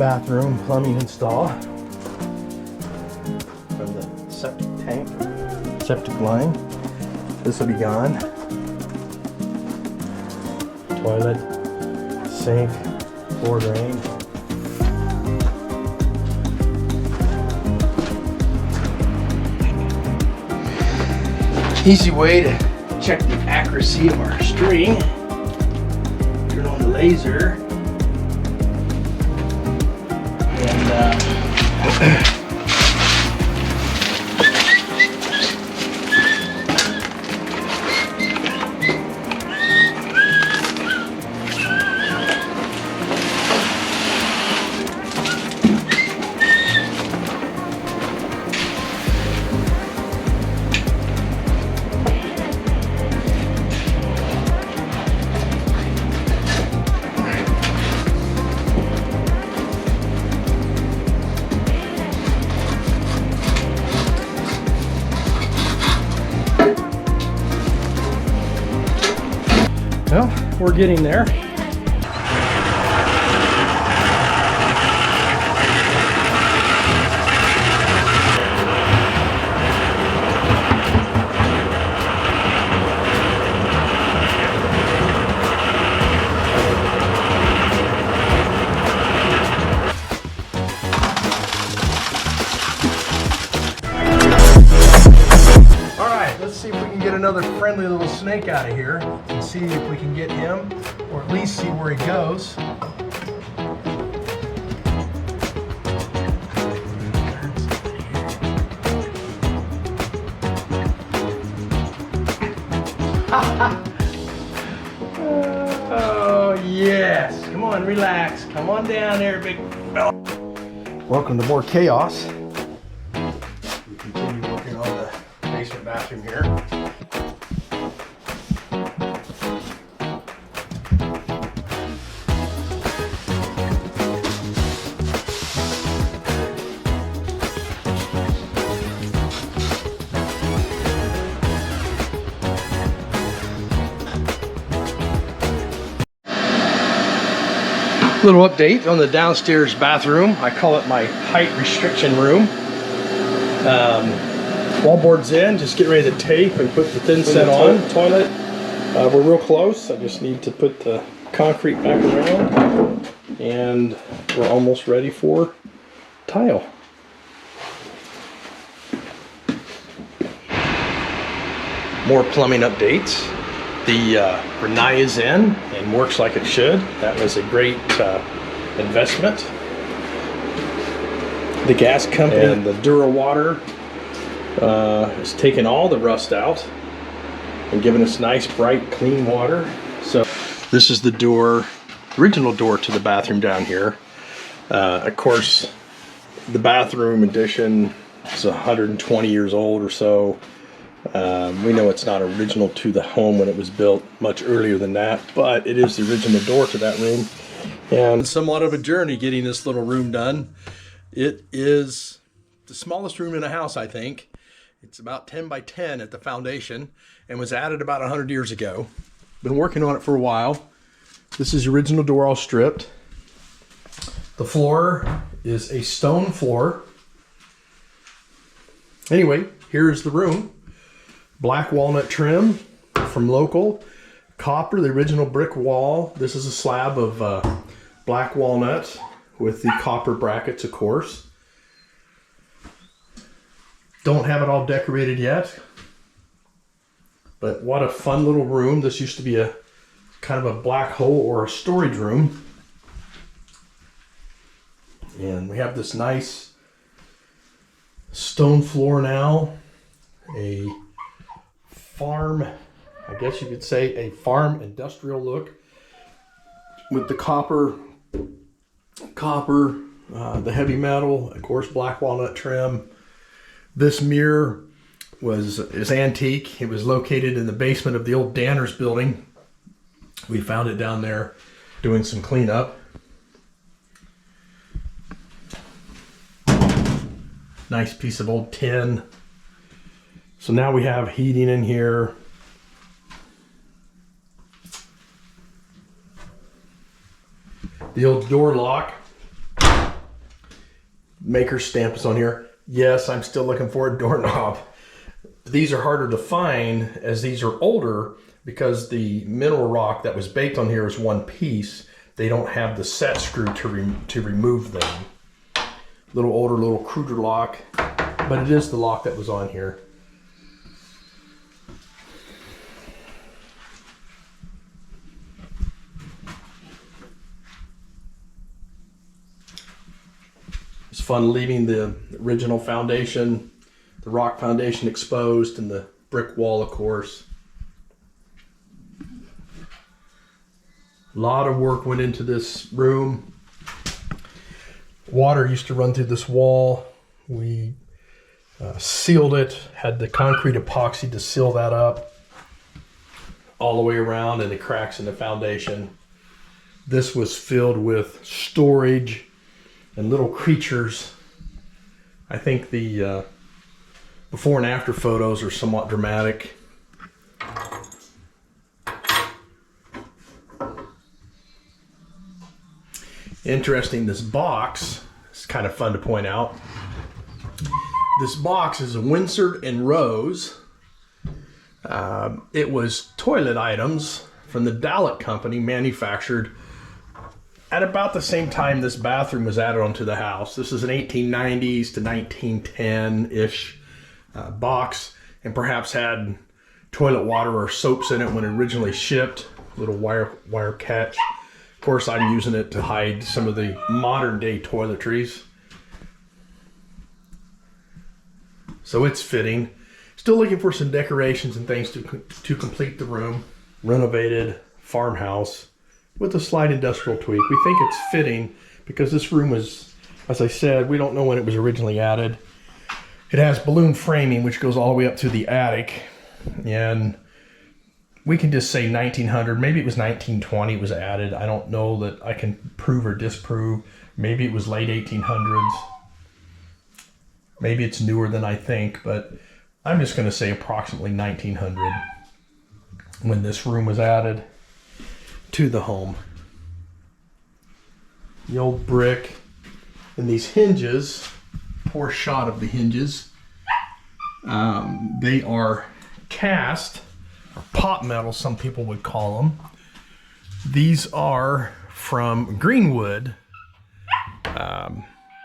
bathroom plumbing install from the septic tank, septic line. This will be gone. Toilet, sink, floor drain. Easy way to check the accuracy of our string. Turn on the laser. And well, we're getting there. All right, let's see if we can get another friendly little snake out of here and see if we can get him, or at least see where he goes. Oh yes, come on, relax. Come on down there, big fella. Welcome to more chaos. We continue working on the basement bathroom here. Little update on the downstairs bathroom. I call it my height restriction room. Wallboard's in, just get ready to tape and put the thin set on. Toilet, we're real close. I just need to put the concrete back around and we're almost ready for tile. More plumbing updates. The Renai is in and works like it should. That was a great investment. The gas company and the Dura water has taken all the rust out and given us nice, bright, clean water. So this is the door, original door to the bathroom down here. Of course, the bathroom addition is 120 years old or so. We know it's not original to the home when it was built much earlier than that, but it is the original door to that room. And somewhat of a journey getting this little room done. It is the smallest room in a house, I think. It's about 10 by 10 at the foundation and was added about 100 years ago. Been working on it for a while. This is the original door all stripped. The floor is a stone floor. Anyway, here's the room. Black walnut trim from local. Copper, the original brick wall. This is a slab of black walnut with the copper brackets, of course. Don't have it all decorated yet. But what a fun little room. This used to be a kind of a black hole or a storage room. And we have this nice stone floor now. A farm, I guess you could say a farm industrial look with the copper, the heavy metal, of course, black walnut trim. This mirror is antique. It was located in the basement of the old Danner's building. We found it down there doing some cleanup. Nice piece of old tin. So now we have heating in here. The old door lock maker's stamp is on here. Yes, I'm still looking for a doorknob. These are harder to find as these are older because the mineral rock that was baked on here is one piece. They don't have the set screw to remove them. Little older, little cruder lock, but it is the lock that was on here. It's fun leaving the original foundation, the rock foundation exposed, and the brick wall, of course. A lot of work went into this room. Water used to run through this wall. We sealed it, had the concrete epoxy to seal that up all the way around and the cracks in the foundation. This was filled with storage and little creatures. I think the before and after photos are somewhat dramatic. Interesting, this box is kind of fun to point out. This box is a Winsor and Rose. It was toilet items from the Dallett Company, manufactured at about the same time this bathroom was added onto the house. This is an 1890s to 1910-ish box, and perhaps had toilet water or soaps in it when it originally shipped. Little wire catch. Of course, I'm using it to hide some of the modern day toiletries. So it's fitting. Still looking for some decorations and things to complete the room. Renovated farmhouse with a slight industrial tweak. We think it's fitting because this room was, as I said, we don't know when it was originally added. It has balloon framing, which goes all the way up to the attic. And we can just say 1900, maybe it was 1920 it was added. I don't know that I can prove or disprove. Maybe it was late 1800s. Maybe it's newer than I think, but I'm just going to say approximately 1900 when this room was added to the home. The old brick and these hinges, poor shot of the hinges. They are cast, or pot metal, some people would call them. These are from Greenwood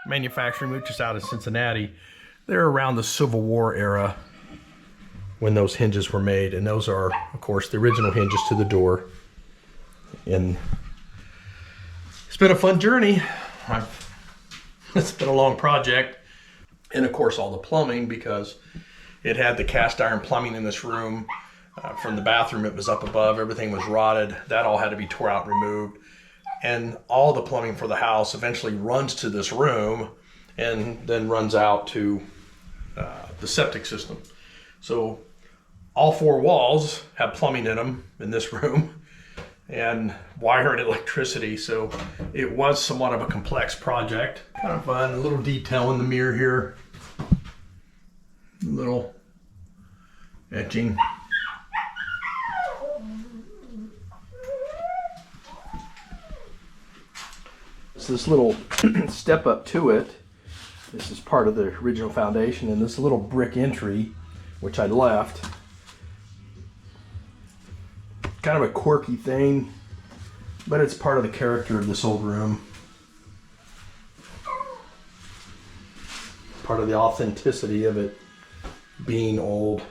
manufacturing, which is out of Cincinnati. They're around the Civil War era when those hinges were made, and those are, of course, the original hinges to the door. And it's been a fun journey. It's been a long project, and of course all the plumbing, because it had the cast iron plumbing in this room. From the bathroom, it was up above. Everything was rotted. That all had to be tore out and removed. And all the plumbing for the house eventually runs to this room and then runs out to the septic system. So all four walls have plumbing in them in this room and wire and electricity. So it was somewhat of a complex project. Kind of fun. A little detail in the mirror here. A little etching. So this little step up to it, this is part of the original foundation, and this little brick entry, which I left. Kind of a quirky thing, but it's part of the character of this old room. Part of the authenticity of it being old.